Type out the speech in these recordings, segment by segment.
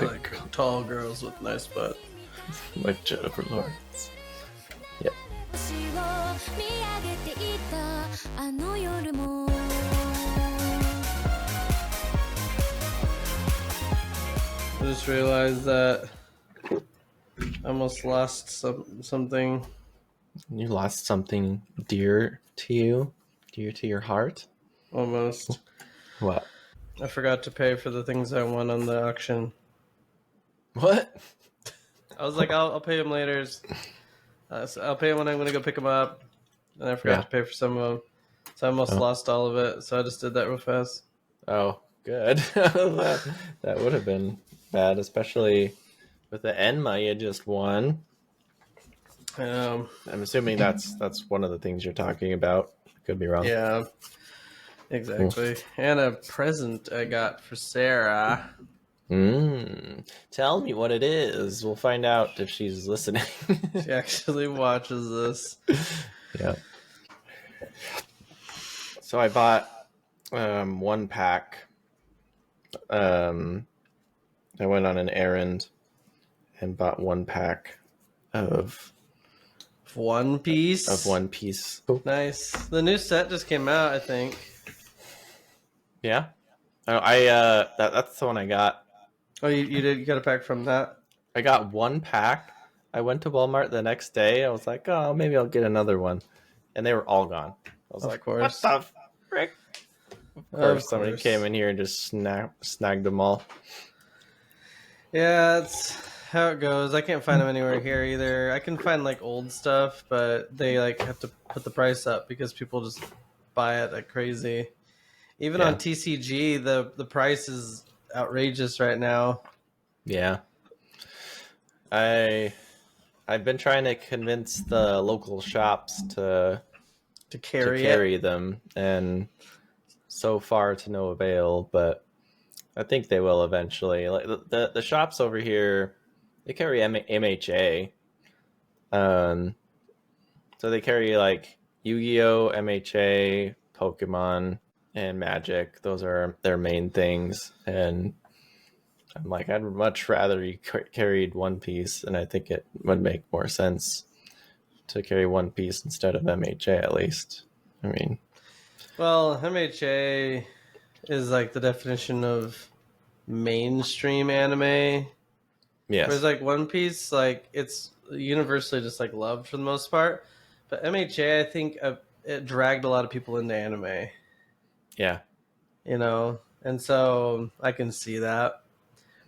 Like tall girls with nice butt. Like Jennifer Lawrence. Yep. I just realized that I almost lost something. You lost something dear to you? Dear to your heart? Almost. What? I forgot to pay for the things I won on the auction. What? I was like, I'll pay him later. So I'll pay him when I'm going to go pick him up. And I forgot to pay for some of them. So I almost lost all of it. So I just did that real fast. Oh, good. that would have been bad, especially with the Enma you just won. I'm assuming that's one of the things you're talking about. Could be wrong. Yeah, exactly. And a present I got for Sarah. Tell me what it is. We'll find out if she's listening. She actually watches this. Yeah. So I bought one pack. I went on an errand and bought one pack of One Piece. Of One Piece. Nice. The new set just came out, I think. Yeah. Oh, that's the one I got. Oh, you did? You got a pack from that? I got one pack. I went to Walmart the next day. I was like, oh, maybe I'll get another one. And they were all gone. I was like, what the frick? Of course, somebody came in here and just snagged them all. Yeah, that's how it goes. I can't find them anywhere here either. I can find like old stuff, but they like have to put the price up because people just buy it like crazy. Even on TCG, the price is outrageous right now. Yeah. I've been trying to convince the local shops to carry them, and so far to no avail, but I think they will eventually. Like the shops over here, they carry MHA. So they carry like Yu-Gi-Oh, MHA, Pokemon, and Magic. Those are their main things, and I'm like, I'd much rather you carried One Piece, and I think it would make more sense to carry One Piece instead of MHA, at least. I mean, well, MHA is like the definition of mainstream anime. yes. Whereas like One Piece, like it's universally just like loved for the most part. But MHA, I think it dragged a lot of people into anime. Yeah. You know, and so I can see that.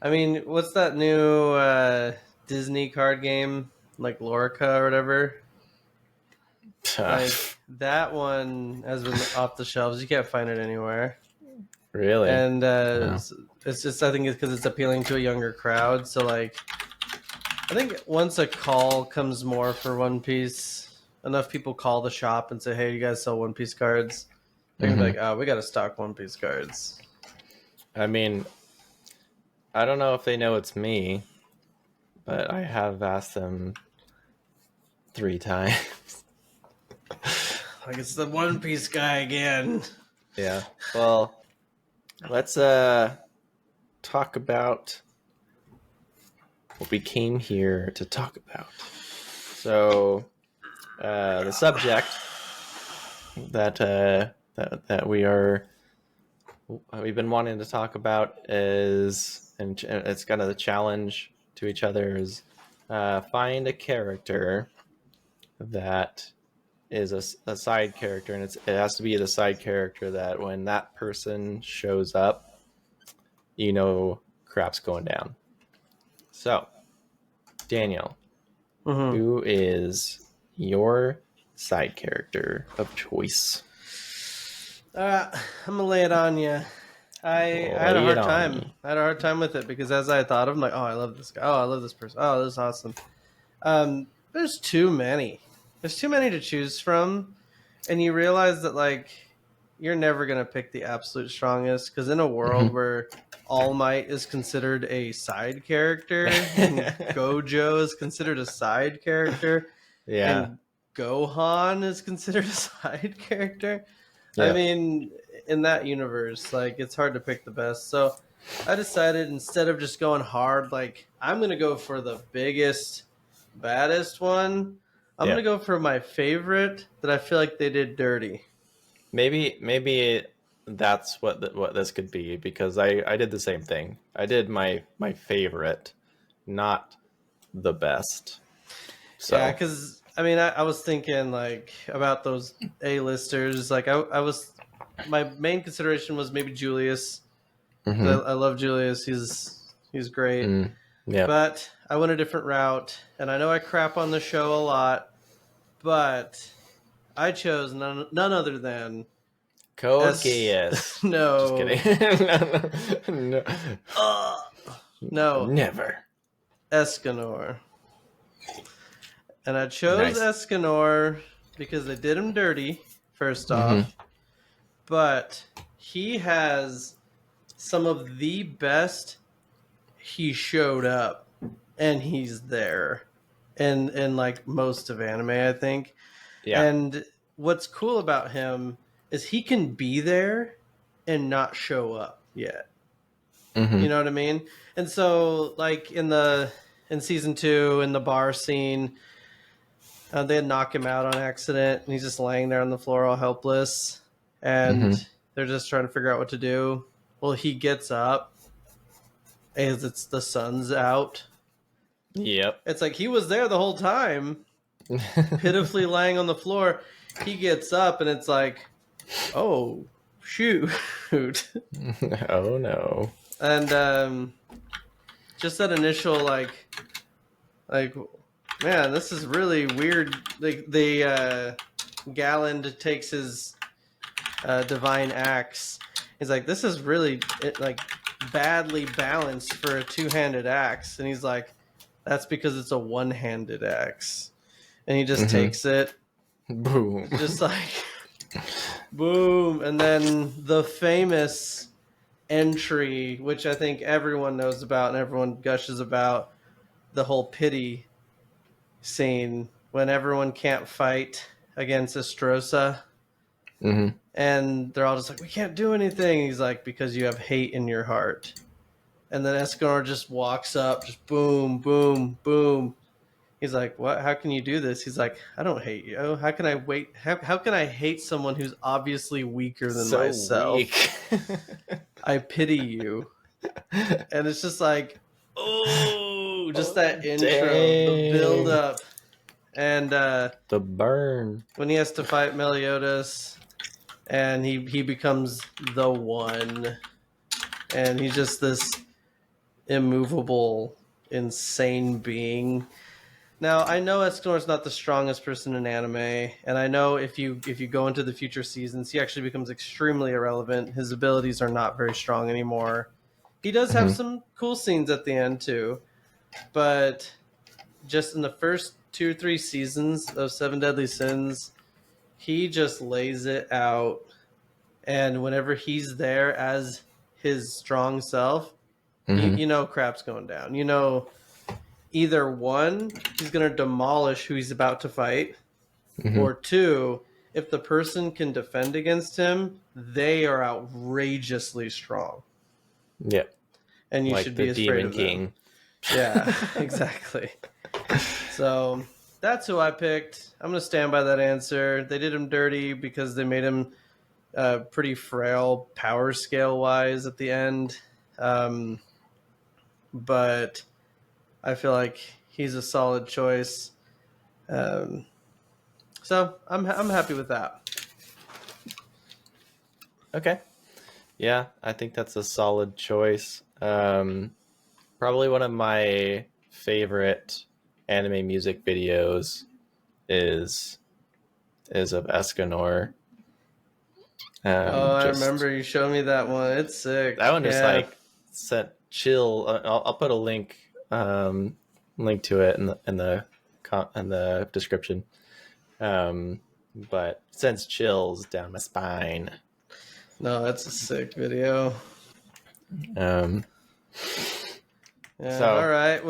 I mean, what's that new Disney card game, like Lorica or whatever? Like that one has been off the shelves. You can't find it anywhere. Really? And it's just, I think it's because it's appealing to a younger crowd. So like, I think once a call comes more for One Piece, enough people call the shop and say, "Hey, you guys sell One Piece cards?" They're gonna be like, "Oh, we got to stock One Piece cards." I mean, I don't know if they know it's me, but I have asked them 3 times. Like, it's the One Piece guy again. Yeah. Well, let's talk about what we came here to talk about. So, the subject that we've been wanting to talk about is, and it's kind of the challenge to each other, is find a character that is a side character, and it has to be the side character that when that person shows up, you know crap's going down. So, Daniel, who is your side character of choice? I'm gonna lay it on you. I had a hard time. I had a hard time with it because as I thought of, I'm like, oh, I love this guy. Oh, I love this person. Oh, this is awesome. There's too many. There's too many to choose from, and you realize that like you're never gonna pick the absolute strongest because in a world where All Might is considered a side character and Gojo is considered a side character, and Gohan is considered a side character. Yeah. I mean, in that universe, like it's hard to pick the best. So I decided instead of just going hard, like I'm gonna go for the biggest, baddest one. I'm gonna go for my favorite that I feel like they did dirty. Maybe that's what this could be, because I did the same thing. I did my favorite, not the best. So Yeah, because I mean, I was thinking like about those A-listers. Like I was, my main consideration was maybe Julius. I love Julius. He's great. Yeah. But I went a different route, and I know I crap on the show a lot, but I chose none other than Code Geass. no. Just kidding. No. No. Never. Escanor. And I chose Escanor because they did him dirty, first off. But he has some of the best. He showed up and he's there in like most of anime, I think. Yeah. And what's cool about him is he can be there and not show up yet. You know what I mean? And so like in season 2, in the bar scene, they knock him out on accident and he's just laying there on the floor all helpless, and they're just trying to figure out what to do. Well, he gets up as it's the sun's out. Yep. It's like he was there the whole time, pitifully laying on the floor. He gets up and it's like, oh, shoot. Oh, no. And just that initial, like, man, this is really weird. Like, Galland takes his divine axe. He's like, this is really, like, badly balanced for a two-handed axe. And he's like, that's because it's a one-handed axe. And he just takes it. Boom. Just like, boom. And then the famous entry, which I think everyone knows about and everyone gushes about, the whole pity scene when everyone can't fight against Estrosa. And they're all just like, we can't do anything. He's like, because you have hate in your heart. And then Escanor just walks up, just boom, boom, boom. He's like, what? How can you do this? He's like, I don't hate you. How can I wait? How can I hate someone who's obviously weaker than myself? Weak. I pity you. And it's just like, oh, just that intro, the build up. And the burn. When he has to fight Meliodas, and he becomes the one. And he's just this immovable, insane being. Now, I know Escanor's not the strongest person in anime, and I know if you go into the future seasons, he actually becomes extremely irrelevant. His abilities are not very strong anymore. He does have some cool scenes at the end, too. But just in the first 2 or 3 seasons of Seven Deadly Sins, he just lays it out. And whenever he's there as his strong self, you know crap's going down. You know, either one, he's going to demolish who he's about to fight, or 2, if the person can defend against him, they are outrageously strong. Yeah. And you like should be afraid of them. Yeah, exactly. So that's who I picked. I'm going to stand by that answer. They did him dirty because they made him pretty frail power scale wise at the end. But I feel like he's a solid choice. So I'm happy with that. Okay. Yeah, I think that's a solid choice. Probably one of my favorite anime music videos is of Escanor. I remember you showed me that one. It's sick. That one just like sent chill. I'll put a link to it in the description. But it sends chills down my spine. No, that's a sick video. Yeah. So, all right.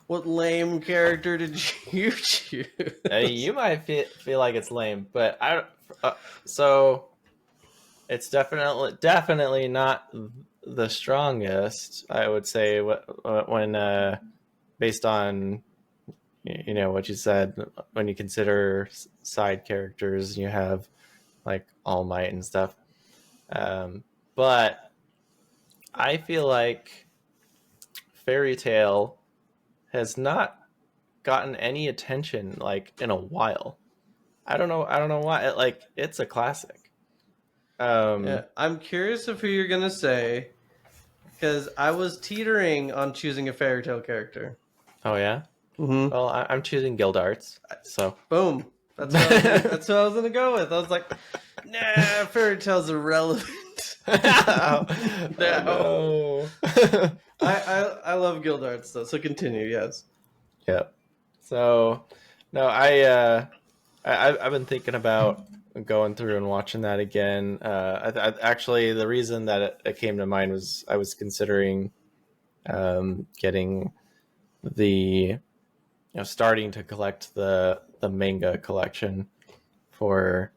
What lame character did you choose? You might feel like it's lame, but so it's definitely not the strongest, I would say, when based on what you said, when you consider side characters, you have like All Might and stuff. But I feel like Fairy Tail has not gotten any attention like in a while. I don't know. I don't know why. It's a classic. Yeah, I'm curious of who you're gonna say because I was teetering on choosing a fairy tale character. Oh yeah. Mm-hmm. Well, I'm choosing Guild Arts. So Boom. That's what I was gonna. That's what I was gonna go with. I was like, nah, fairy tale's irrelevant. oh, No. no. I love guild arts though. So continue. Yes. Yeah. So no, I've been thinking about going through and watching that again. Actually, the reason that it came to mind was I was considering getting the starting to collect the manga collection for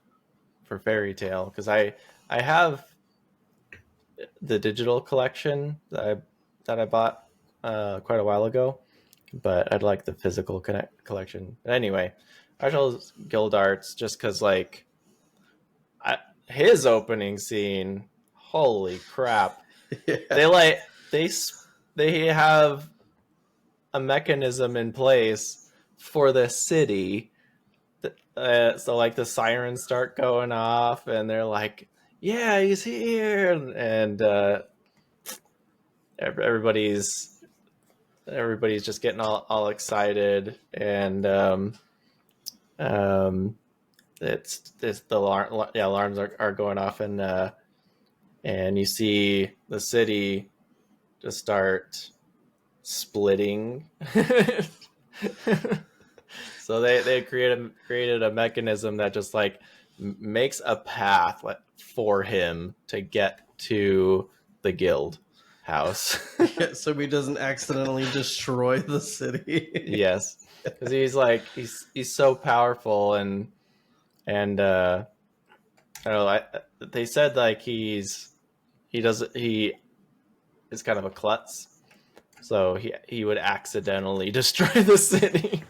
Fairy Tail, because I have the digital collection that I bought quite a while ago, but I'd like the physical collection. But anyway, I chose Guild Arts just because his opening scene, holy crap. Yeah. They have a mechanism in place for the city. So like the sirens start going off and they're like, yeah, he's here. And everybody's just getting all excited. And it's the alarms are going off, and you see the city just start splitting. So they created a mechanism that just like makes a path for him to get to the guild house. Yeah, so he doesn't accidentally destroy the city. Yes, because he's so powerful, and I don't know. They said like he is kind of a klutz, so he would accidentally destroy the city.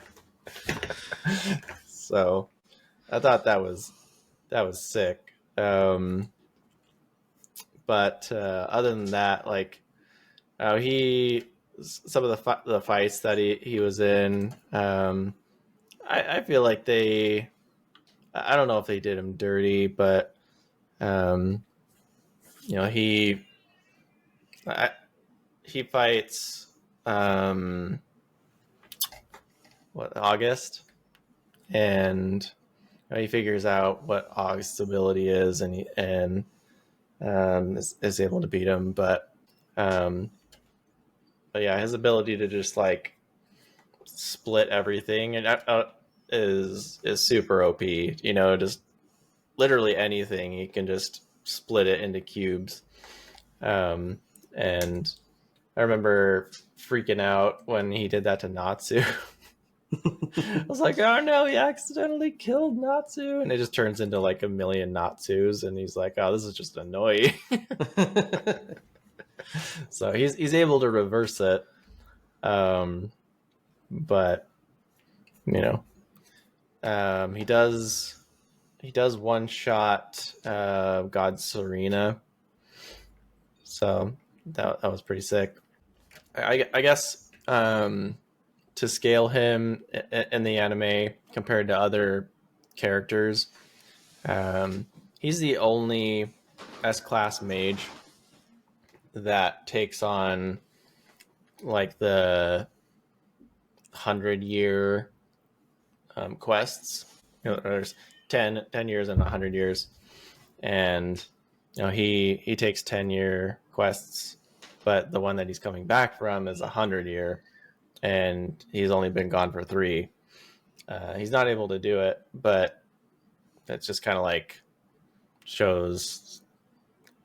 So I thought that was sick. But other than that, like some of the fights that he was in, I feel like I don't know if they did him dirty, but he fights August, and he figures out what August's ability is, and is able to beat him. But yeah, his ability to just like split everything and is super OP. Just literally anything he can just split it into cubes. And I remember freaking out when he did that to Natsu. I was like, oh no, he accidentally killed Natsu, and it just turns into like a million Natsus, and he's like, oh, this is just annoying. So he's able to reverse it, but he does one shot God Serena, so that was pretty sick. I guess to scale him in the anime compared to other characters, he's the only S-class mage that takes on like the 100-year quests. There's 10 years and 100 years, and he takes 10-year quests, but the one that he's coming back from is 100-year, and he's only been gone for 3. He's not able to do it, but it's just kind of like shows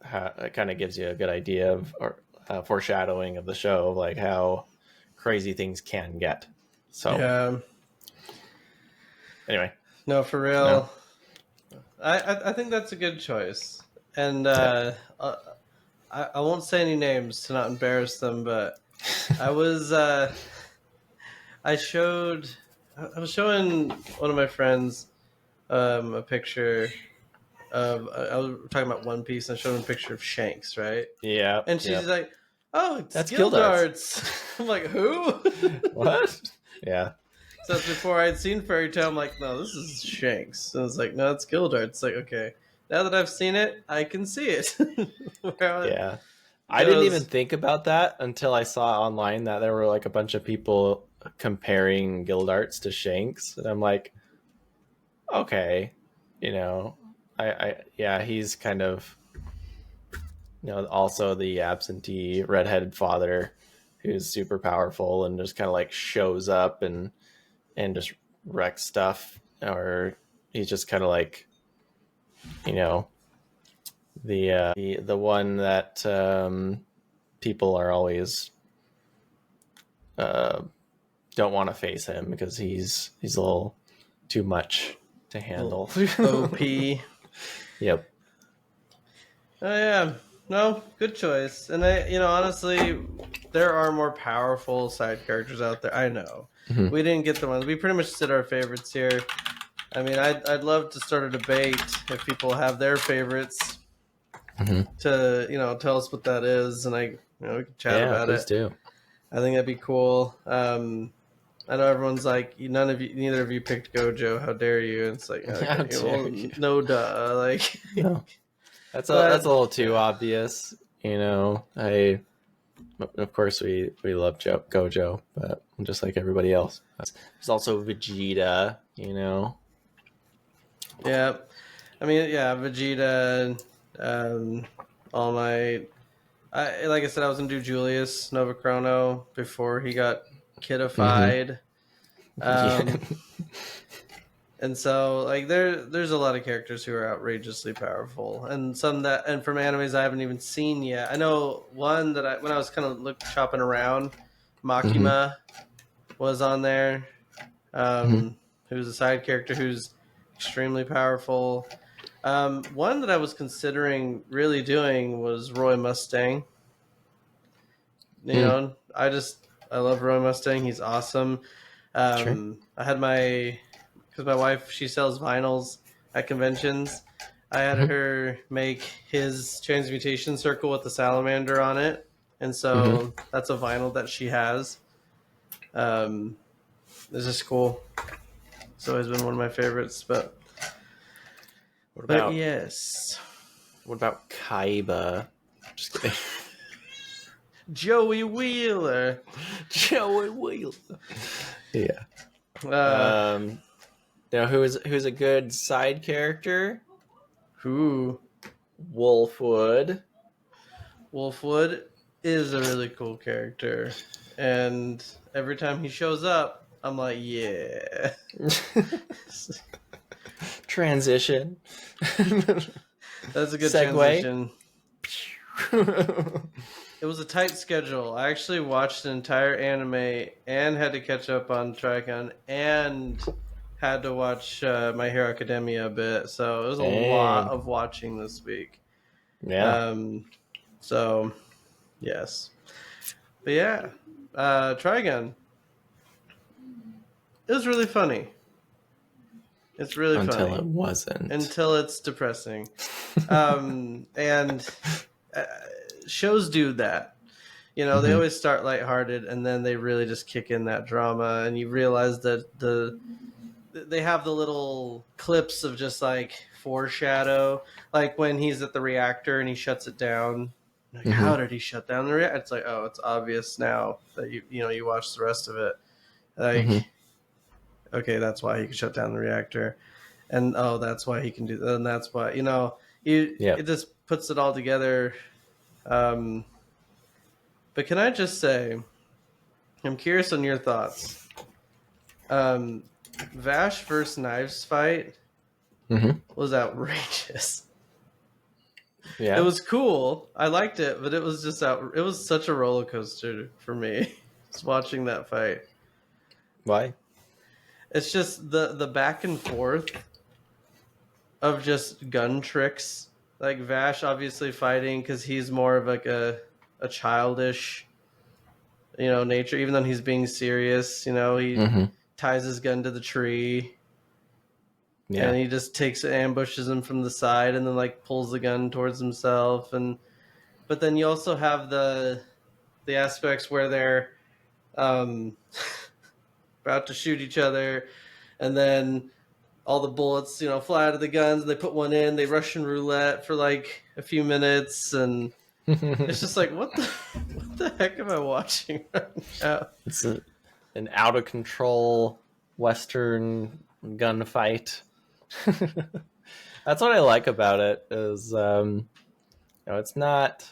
how it kind of gives you a good idea of, or foreshadowing of the show, like how crazy things can get. So yeah. Anyway, no, for real. No. I think that's a good choice, and I won't say any names to not embarrass them, but I was I showed I was showing one of my friends a picture of I was talking about One Piece, and I showed him a picture of Shanks, right? Yeah. And she's like, "Oh, it's That's skill Gildarts." darts." I'm like, "Who?" What? Yeah. So that's before I'd seen Fairy Tail. I'm like, "No, this is Shanks." And I was like, "No, it's skill darts." It's like, okay, now that I've seen it, I can see it. Yeah. I It didn't even was think about that until I saw online that there were like a bunch of people comparing Gildarts to Shanks. And I'm like, okay, you know, yeah, he's kind of, also the absentee redheaded father who's super powerful and just kind of like shows up and just wrecks stuff, or he's just kind of like, you know, the one that people are always uh, don't want to face him because he's a little too much to handle. OP. Yep. Oh yeah, no, good choice. And honestly, there are more powerful side characters out there. I know Mhm. we didn't get the ones. We pretty much did our favorites here. I mean, I'd love to start a debate if people have their favorites Mhm. to tell us what that is, and we can chat Yeah, about please it. do. I think that'd be cool. I know everyone's like, neither of you picked Gojo. How dare you? And it's like, How okay, dare well, you. no, duh. Like, No, that's a but little too obvious. I of course we love Gojo, but just like everybody else, there's also Vegeta. yeah, I mean, yeah, Vegeta, um, All Might. Like I said, I was gonna do Julius Novachrono before he got Mm-hmm. kidified. Yeah. And so like there's a lot of characters who are outrageously powerful, and from animes I haven't even seen yet. I know one that when I was kind of shopping around, Mm-hmm. Makima was on there. Mm-hmm. Who's a side character who's extremely powerful. One that I was considering really doing was Roy Mustang. Mm. I love Roy Mustang. He's awesome. Sure. I had because my wife, she sells vinyls at conventions. I had Mm-hmm. her make his transmutation circle with the salamander on it, and Mm-hmm. so that's a vinyl that she has. Um, it's just cool. It's always been one of my favorites, What but about yes, what about Kaiba? Just kidding. Joey Wheeler. Joey Wheel. Yeah. Uh, Who's a good side character? who Wolfwood. Wolfwood is a really cool character, and every time he shows up, I'm like, yeah. Transition. That's a good Segue. transition. It was a tight schedule. I actually watched an entire anime and had to catch up on Trigun and had to watch My Hero Academia a bit. So it was a lot Dang. of watching this week. Yeah. Um, so yes, but yeah, Trigun. It was really funny. It's really Until it funny wasn't. until it's depressing. And uh, shows do that. They Mm-hmm. always start lighthearted, and then they really just kick in that drama, and you realize that they have the little clips of just like foreshadow, like when he's at the reactor and he shuts it down. Like, Mm-hmm. how did he shut down the reactor? It's like, oh, it's obvious now that you watch the rest of it. Like, Mm-hmm. okay, that's why he can shut down the reactor, and oh, that's why he can do that, and that's why it Yep. just puts it all together. Um, but can I just say, I'm curious on your thoughts. Vash versus Knives fight Mm-hmm. was outrageous. It Yeah. was cool. I liked it, but it was just it was such a roller coaster for me just watching that fight. Why? It's just the back and forth of just gun tricks like Vash obviously fighting because he's more of like a childish, nature. Even though he's being serious, he ties his gun to the tree. Yeah. And he just ambushes him from the side, and then like pulls the gun towards himself. But then you also have the aspects where they're um, about to shoot each other, and then all the bullets, fly out of the guns. They put one in. They Russian roulette for like a few minutes, and it's just like, what the heck am I watching right now? It's an out of control Western gunfight. That's what I like about it. Is it's not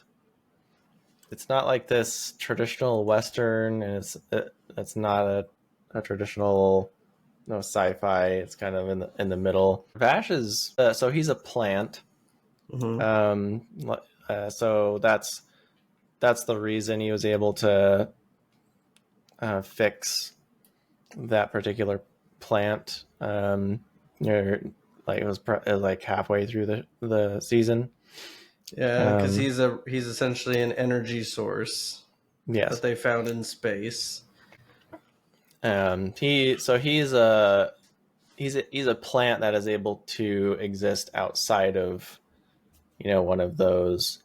like this traditional Western, and it's not a traditional sci-fi. It's kind of in the middle. Vash is so he's a plant. So that's the reason he was able to fix that particular plant. It was like halfway through the season. Yeah, because he's essentially an energy source. Yes. That they found in space. He's a plant that is able to exist outside of one of those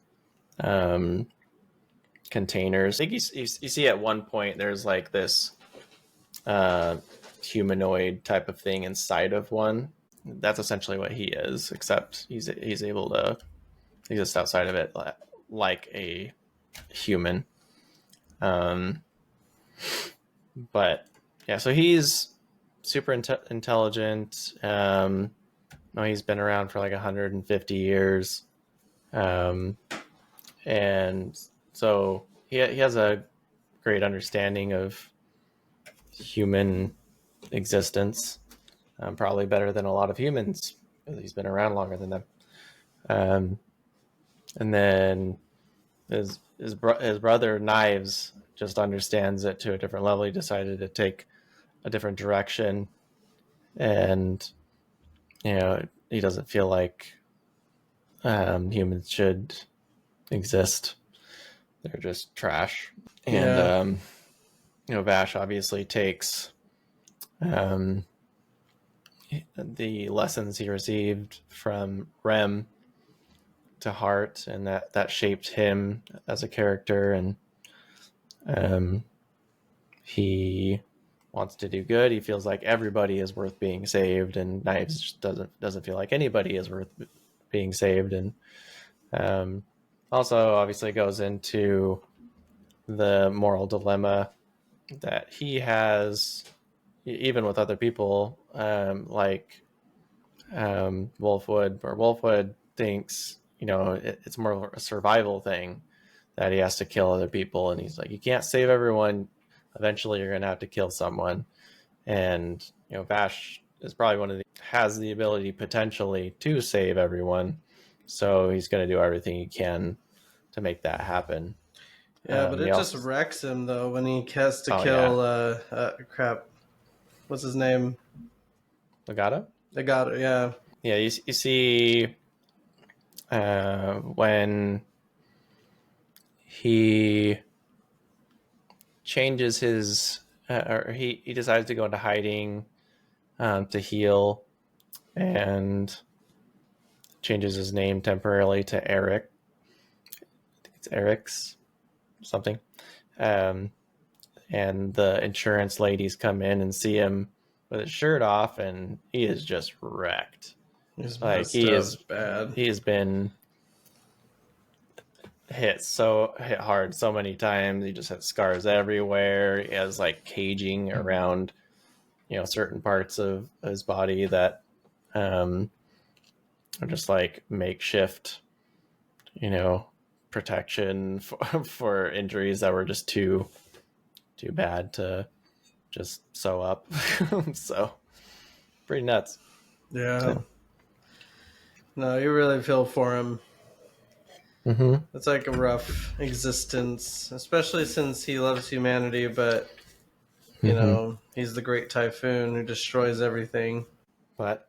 containers. I think you see at one point there's like this humanoid type of thing inside of one. That's essentially what he is, except he's able to exist outside of it like a human. But yeah, so he's super intelligent. He's been around for like 150 years. And so he has a great understanding of human existence, probably better than a lot of humans because he's been around longer than them. And then his brother Knives just understands it to a different level. He decided to take a different direction, and he doesn't feel like humans should exist. They're just trash. And Vash obviously takes the lessons he received from Rem to heart, and that shaped him as a character. And he wants to do good. He feels like everybody is worth being saved, and Knives just doesn't feel like anybody is worth being saved. And also obviously goes into the moral dilemma that he has, even with other people, like Wolfwood, where Wolfwood thinks it's more of a survival thing, that he has to kill other people, and he's like, you can't save everyone. Eventually you're gonna have to kill someone. And Vash is probably one of has the ability potentially to save everyone, so he's going to do everything he can to make that happen. Yeah, but it just wrecks him though when he has to kill crap. What's his name? Legato, yeah. Yeah, you see when he changes his or he decides to go into hiding to heal, and changes his name temporarily to Eric. I think it's Eric's something. And the insurance ladies come in and see him with his shirt off, and he is just wrecked. He's bad. He has been hit hard so many times. He just has scars everywhere. He has like caging around certain parts of his body that are just like makeshift protection for injuries that were just too bad to just sew up. So pretty nuts. Yeah. So. No, you really feel for him. It's like a rough existence, especially since he loves humanity, but he's the great typhoon who destroys everything. But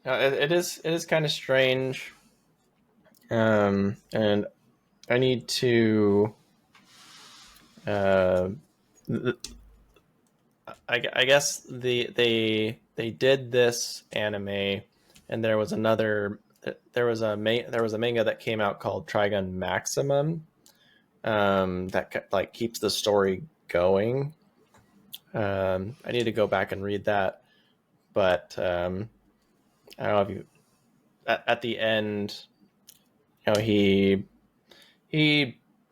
it is kind of strange And I need to. I guess they did this anime, and there was a manga that came out called Trigun Maximum, that like keeps the story going. I need to go back and read that, but I don't know if you at the end, he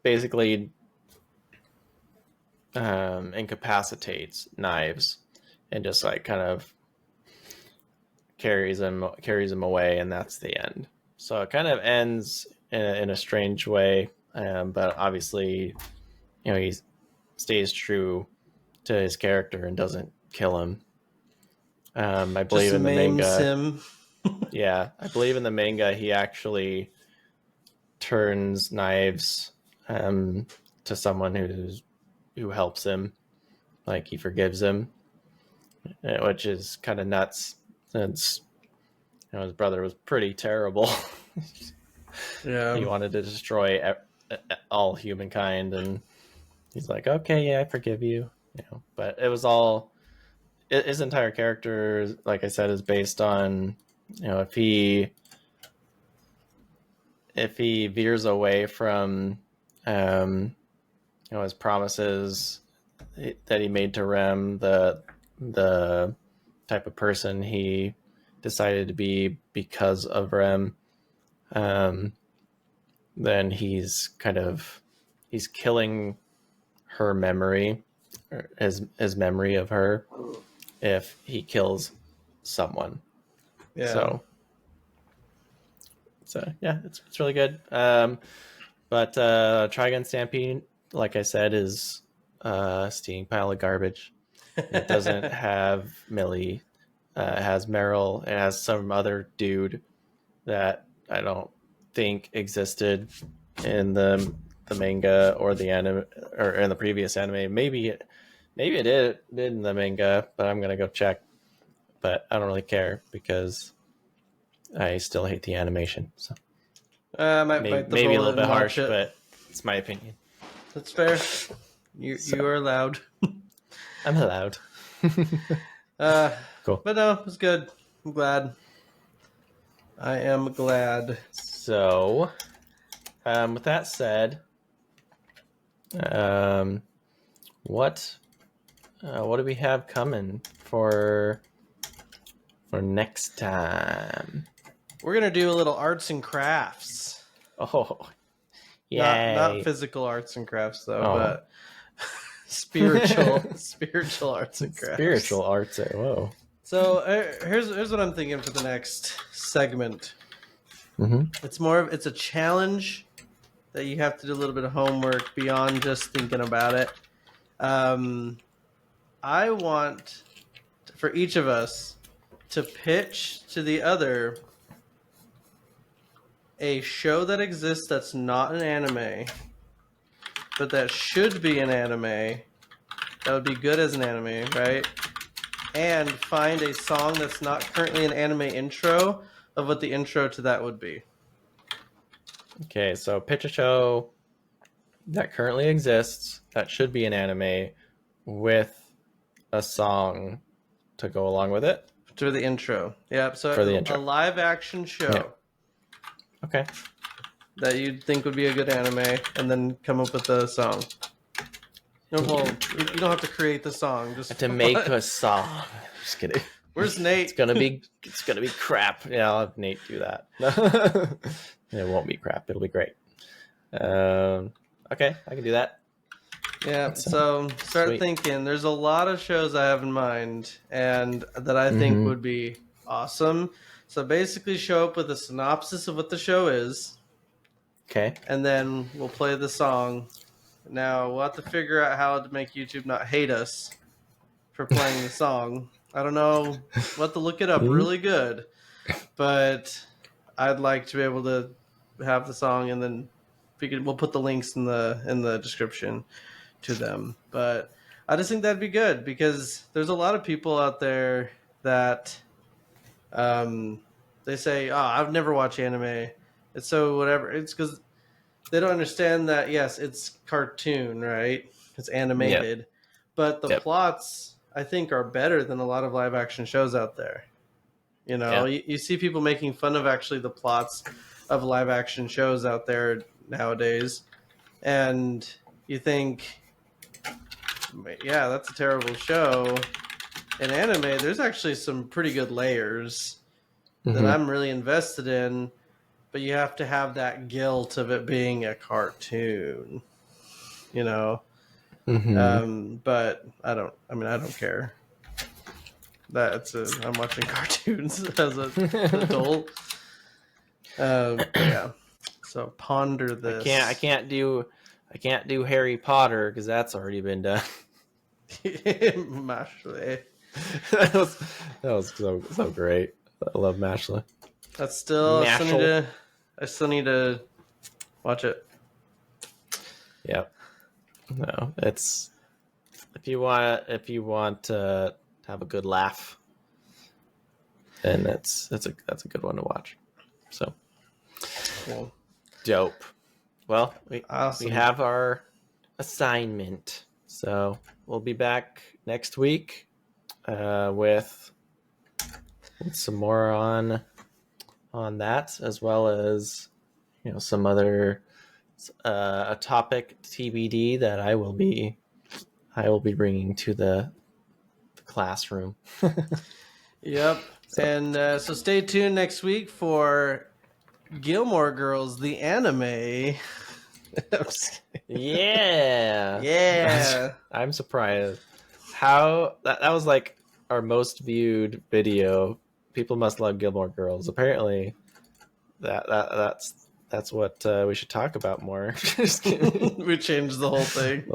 basically incapacitates Knives and just like kind of carries him away, and that's the end. So it kind of ends in a strange way, but obviously, he stays true to his character and doesn't kill him. I believe just in the manga. Him. Yeah, I believe in the manga he actually turns Knives to someone who helps him, like he forgives him, which is kind of nuts since his brother was pretty terrible. Yeah, he wanted to destroy all humankind, and he's like, okay, yeah, I forgive you. But it was all his entire character, like I said, is based on if he veers away from his promises that he made to Rem, the type of person he decided to be because of Rem, then he's killing her memory, or his memory of her, if he kills someone. yeah. So yeah, it's really good. But Trigun Stampede, like I said, is a steaming pile of garbage. It doesn't have Millie. It has Meryl. It has some other dude that I don't think existed in the manga or the anime, or in the previous anime. Maybe it did in the manga, but I'm gonna go check. But I don't really care because I still hate the animation. So Might bite the maybe a bullet little bit and harsh, watch it. but it's my opinion. That's fair. You are allowed. I'm allowed. Cool. But no, it was good. I'm glad. I am glad. So, with that said, what do we have coming for next time? We're gonna do a little arts and crafts. Oh, yay! Not physical arts and crafts though, but spiritual arts and crafts. Spiritual arts. Whoa. So here's what I'm thinking for the next segment. Mm-hmm. It's a challenge that you have to do a little bit of homework beyond just thinking about it. I want for each of us to pitch to the other a show that exists that's not an anime, but that should be an anime. That would be good as an anime, right? And find a song that's not currently an anime intro of what the intro to that would be. Okay, so pitch a show that currently exists that should be an anime with a song to go along with it. For the intro. Yep, so for the intro. A live action show. Yeah. Okay. That you'd think would be a good anime, and then come up with a song. You don't have to create the song. Just to make a song. Just kidding. Where's Nate? It's gonna be crap. Yeah, I'll have Nate do that. It won't be crap. It'll be great. Okay, I can do that. Yeah. So start thinking. There's a lot of shows I have in mind, and that I think would be awesome. So basically, show up with a synopsis of what the show is. Okay. And then we'll play the song. Now, we'll have to figure out how to make YouTube not hate us for playing the song. I don't know. We'll have to look it up really good. But I'd like to be able to have the song, and then we'll put the links in the description to them. But I just think that'd be good, because there's a lot of people out there that they say, oh, I've never watched anime. It's so whatever. It's because they don't understand that, yes, it's cartoon, right? It's animated. But the plots, I think, are better than a lot of live action shows out there. You know, you see people making fun of actually the plots of live action shows out there nowadays. And you think, yeah, that's a terrible show. In anime, there's actually some pretty good layers that I'm really invested in, but you have to have that guilt of it being a cartoon, you know. But I don't care. I'm watching cartoons as an adult. Yeah. So ponder this. I can't do Harry Potter because that's already been done. Mashle. that was so great. I love Mashle. That's still I still need to watch it. Yeah. No, it's if you want to have a good laugh, then that's a good one to watch. So cool. Dope. Well, we have our assignment, so we'll be back next week with some more on that, as well as some other a topic TBD that I will be bringing to the classroom. Yep. And so stay tuned next week for Gilmore Girls, the anime. Yeah. I'm surprised how that was like our most viewed video. People must love Gilmore Girls. Apparently, that's what we should talk about more. Just kidding. We changed the whole thing.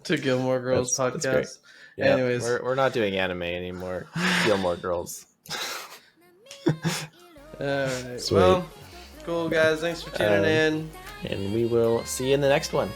To Gilmore Girls podcast. That's yeah, anyways, we're not doing anime anymore. Gilmore Girls. All right. Sweet. Well, cool guys. Thanks for tuning in. And we will see you in the next one.